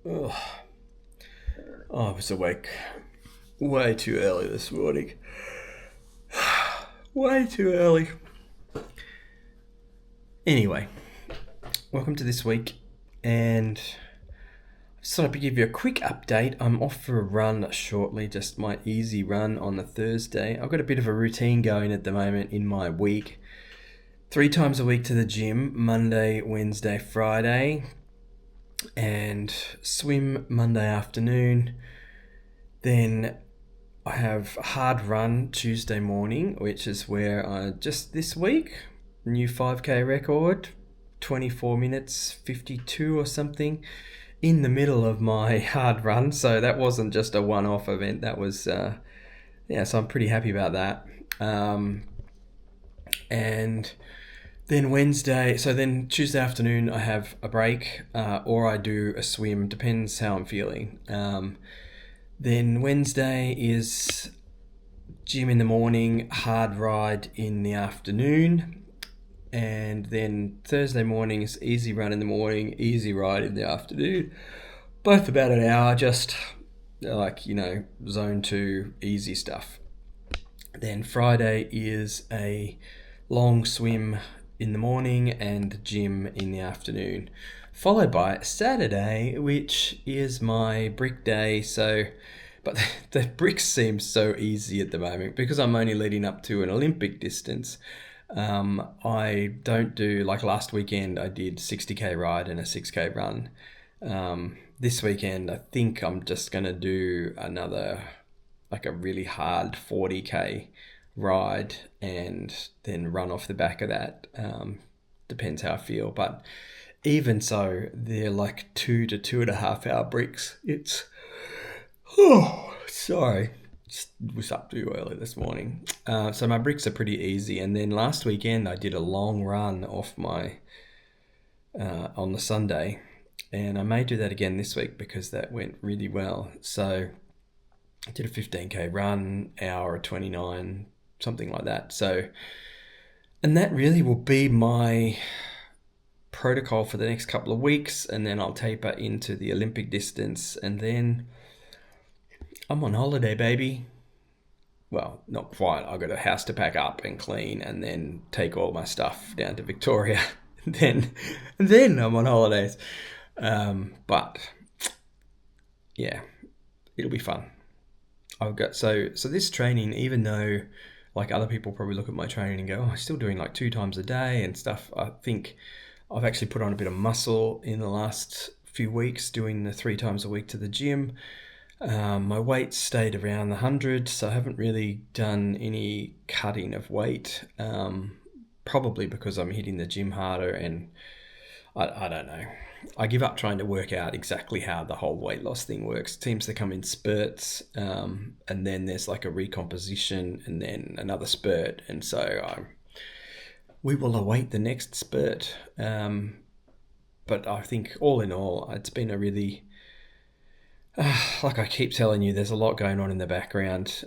Oh, I was awake way too early this morning. Way too early. Anyway, welcome to this week, and I just thought I'd give you a quick update. I'm off for a run shortly, just my easy run on a Thursday. I've got a bit of a routine going at the moment in my week. 3 times a week to the gym, Monday, Wednesday, Friday, and swim Monday afternoon. Then I have a hard run Tuesday morning, which is where I just this week, new 5k record, 24 minutes 52 or something, in the middle of my hard run. So that wasn't just a one-off event. That was, so I'm pretty happy about that. And then Tuesday afternoon I have a break, or I do a swim, depends how I'm feeling. Then Wednesday is gym in the morning, hard ride in the afternoon. And then Thursday morning is easy run in the morning, easy ride in the afternoon. Both about an hour, just zone 2, easy stuff. Then Friday is a long swim in the morning and gym in the afternoon, followed by Saturday, which is my brick day. But the bricks seem so easy at the moment because I'm only leading up to an Olympic distance. I don't do, like last weekend I did 60k ride and a 6k run. This weekend I think I'm just going to do another, like a really hard 40k ride and then run off the back of that. Depends how I feel, but even so, they're like 2 to 2.5 hour bricks. Sorry, just was up too early this morning. So my bricks are pretty easy. And then last weekend I did a long run off my on the Sunday, and I may do that again this week because that went really well. So I did a 15k run, hour 29, something like that. So, and that really will be my protocol for the next couple of weeks, and then I'll taper into the Olympic distance, and then I'm on holiday, baby. Well, not quite. I've got a house to pack up and clean and then take all my stuff down to Victoria. and then I'm on holidays. But yeah, it'll be fun. I've got so this training, even though like other people probably look at my training and go, oh, I'm still doing like 2 times a day and stuff. I think I've actually put on a bit of muscle in the last few weeks doing the 3 times a week to the gym. My weight stayed around the 100, so I haven't really done any cutting of weight, probably because I'm hitting the gym harder, and I don't know. I give up trying to work out exactly how the whole weight loss thing works. It seems to come in spurts, and then there's like a recomposition and then another spurt, and so we will await the next spurt. But I think all in all, it's been a really... like I keep telling you, there's a lot going on in the background,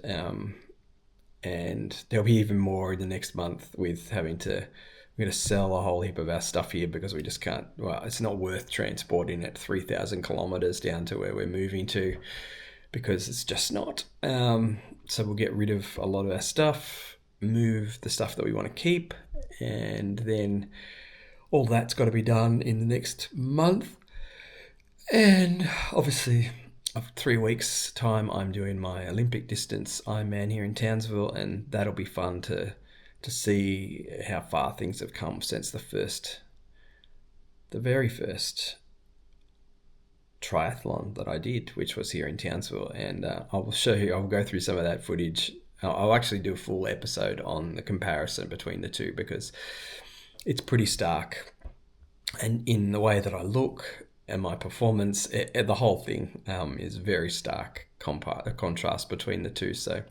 and there'll be even more in the next month with we're going to sell a whole heap of our stuff here because we just can't, well, it's not worth transporting it 3,000 kilometers down to where we're moving to because it's just not. So we'll get rid of a lot of our stuff, move the stuff that we want to keep, and then all that's got to be done in the next month. And obviously, of 3 weeks' time, I'm doing my Olympic distance Ironman here in Townsville, and that'll be fun to see how far things have come since the very first triathlon that I did, which was here in Townsville. And I'll go through some of that footage. I'll actually do a full episode on the comparison between the two because it's pretty stark. And in the way that I look and my performance, the whole thing is very stark contrast between the two. So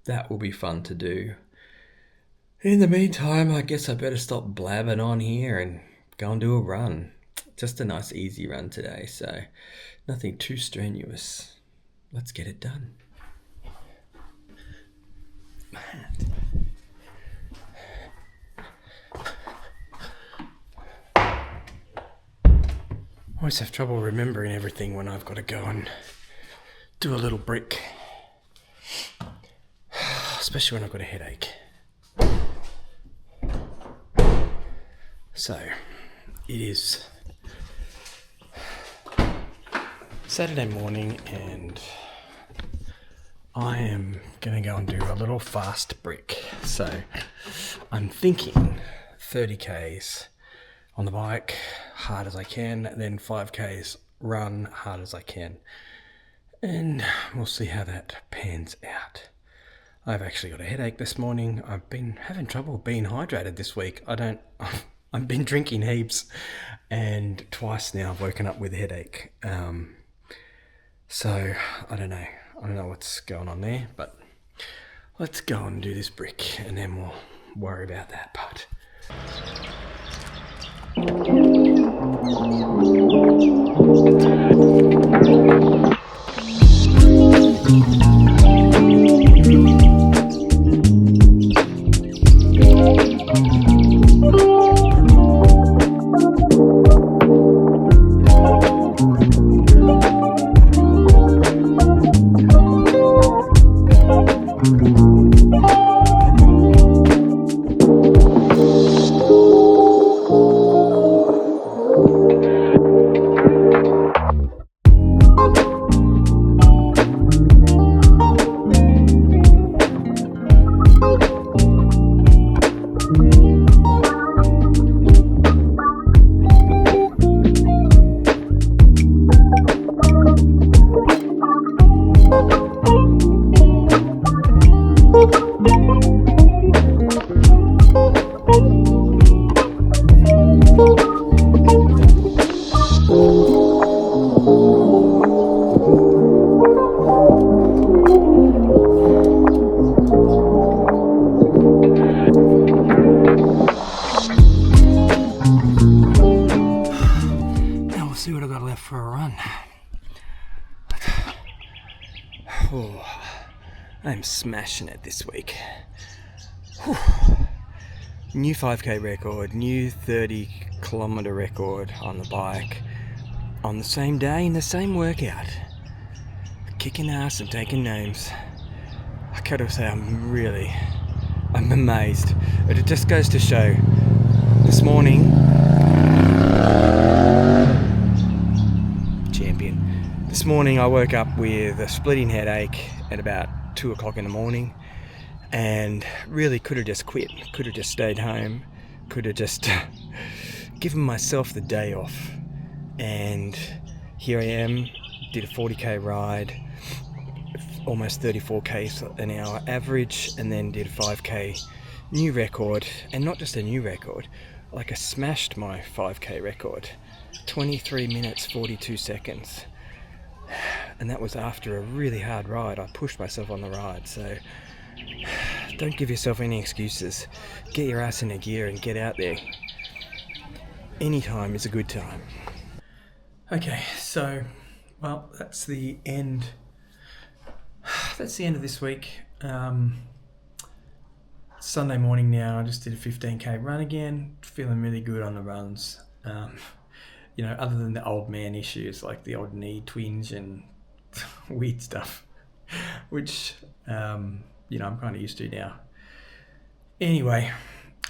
that will be fun to do. In the meantime, I guess I better stop blabbing on here and go and do a run. Just a nice easy run today, so nothing too strenuous. Let's get it done. always have trouble remembering everything when I've got to go and do a little brick. Especially when I've got a headache. So, it is Saturday morning and I am going to go and do a little fast brick. So, I'm thinking 30 Ks on the bike, hard as I can, then 5 Ks run, hard as I can. And we'll see how that pans out. I've actually got a headache this morning. I've been having trouble being hydrated this week. I've been drinking heaps, and twice now I've woken up with a headache. So I don't know what's going on there, but let's go and do this brick and then we'll worry about that part. See what I've got left for a run. Oh, I'm smashing it this week. Whew. New 5k record, new 30-kilometer record on the bike on the same day in the same workout. Kicking ass and taking names. I gotta say I'm amazed. But it just goes to show, this morning, This morning I woke up with a splitting headache at about 2 o'clock in the morning and really could have just quit, could have just stayed home, could have just given myself the day off. And here I am, did a 40k ride, almost 34 k's an hour average, and then did a 5k new record, and not just a new record, like I smashed my 5k record, 23 minutes 42 seconds. And that was after a really hard ride. I pushed myself on the ride, so don't give yourself any excuses. Get your ass in a gear and get out there. Any time is a good time. Okay, so, well, that's the end. That's the end of this week. Sunday morning now, I just did a 15k run again. Feeling really good on the runs. Other than the old man issues, like the old knee twinge and weird stuff, which, I'm kind of used to now. Anyway,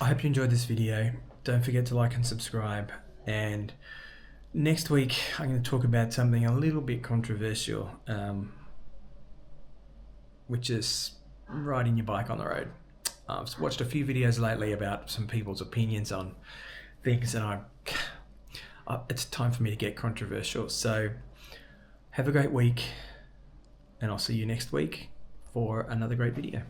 I hope you enjoyed this video. Don't forget to like and subscribe. And next week, I'm going to talk about something a little bit controversial, which is riding your bike on the road. I've watched a few videos lately about some people's opinions on things, and it's time for me to get controversial. So have a great week, and I'll see you next week for another great video.